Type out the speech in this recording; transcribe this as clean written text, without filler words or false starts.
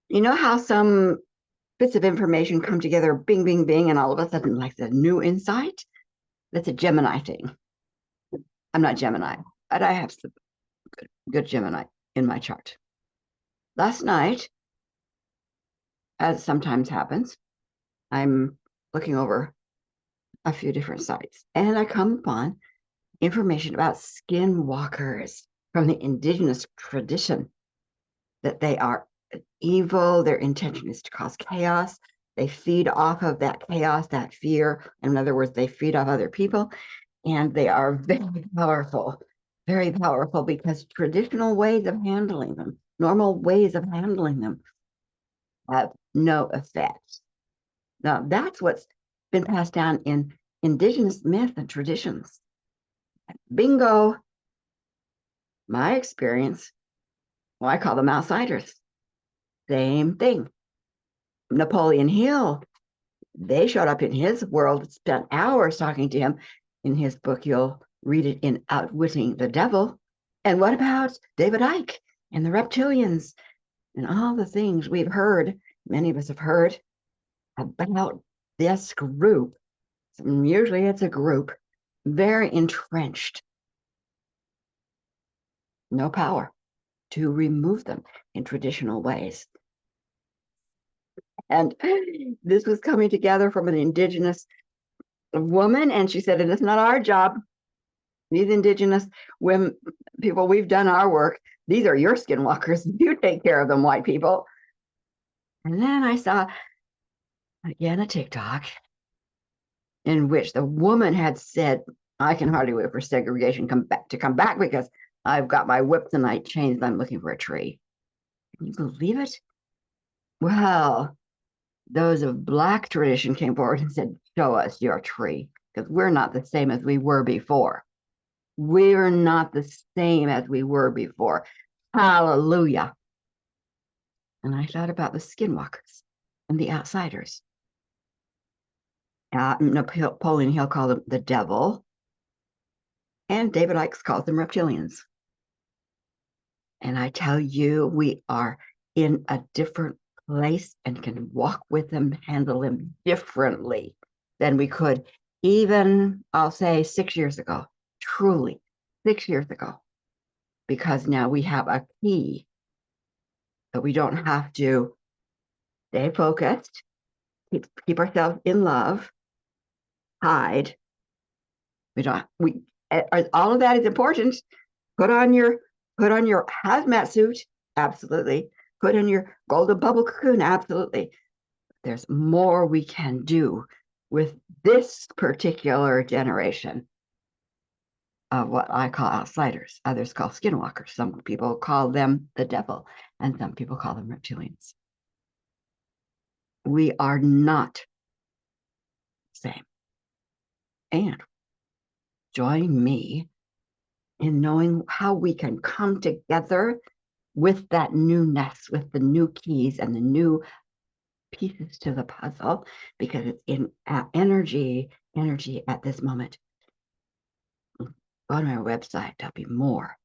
You know how some bits of information come together, bing, bing, bing, and all of a sudden, like the new insight? That's a Gemini thing. I'm not Gemini, but I have some good Gemini in my chart. Last night, as sometimes happens, I'm looking over a few different sites and I come upon information about skinwalkers from the indigenous tradition, that they are evil. Their intention is to cause chaos. They feed off of that chaos, that fear. In other words, they feed off other people, and they are very powerful because traditional ways of handling them, normal ways of handling them, have no effect. Now, that's what's been passed down in indigenous myth and traditions. Bingo, my experience. Well, I call them outsiders. Same thing. Napoleon Hill, they showed up in his world, spent hours talking to him. In his book, you'll read it in Outwitting the Devil. And what about David Icke and the reptilians and all the things we've heard, many of us have heard about this group? Usually it's a group very entrenched, no power to remove them in traditional ways. And this was coming together from an indigenous woman, and she said, "And it's not our job. These indigenous women, people, we've done our work. These are your skinwalkers. You take care of them, white people." And then I saw again a TikTok in which the woman had said, "I can hardly wait for segregation to come back because I've got my whiptonite chains and I'm looking for a tree." Can you believe it? Well, those of Black tradition came forward and said, "Show us your tree, because we're not the same as we were before. We're not the same as we were before." Hallelujah. And I thought about the skinwalkers and the outsiders. Napoleon Hill called them the devil, and David Icke calls them reptilians. And I tell you, we are in a different place and can walk with them, handle them differently than we could even, I'll say, 6 years ago. Truly, 6 years ago. Because now we have a key that we don't have to stay focused, keep ourselves in love, hide. We all of that is important. Put on your hazmat suit, absolutely. Put in your golden bubble cocoon, absolutely. There's more we can do with this particular generation of what I call outsiders. Others call skinwalkers. Some people call them the devil, and some people call them reptilians. We are not the same. And join me in knowing how we can come together with that newness, with the new keys and the new pieces to the puzzle, because it's in energy at this moment. Go to my website. There'll be more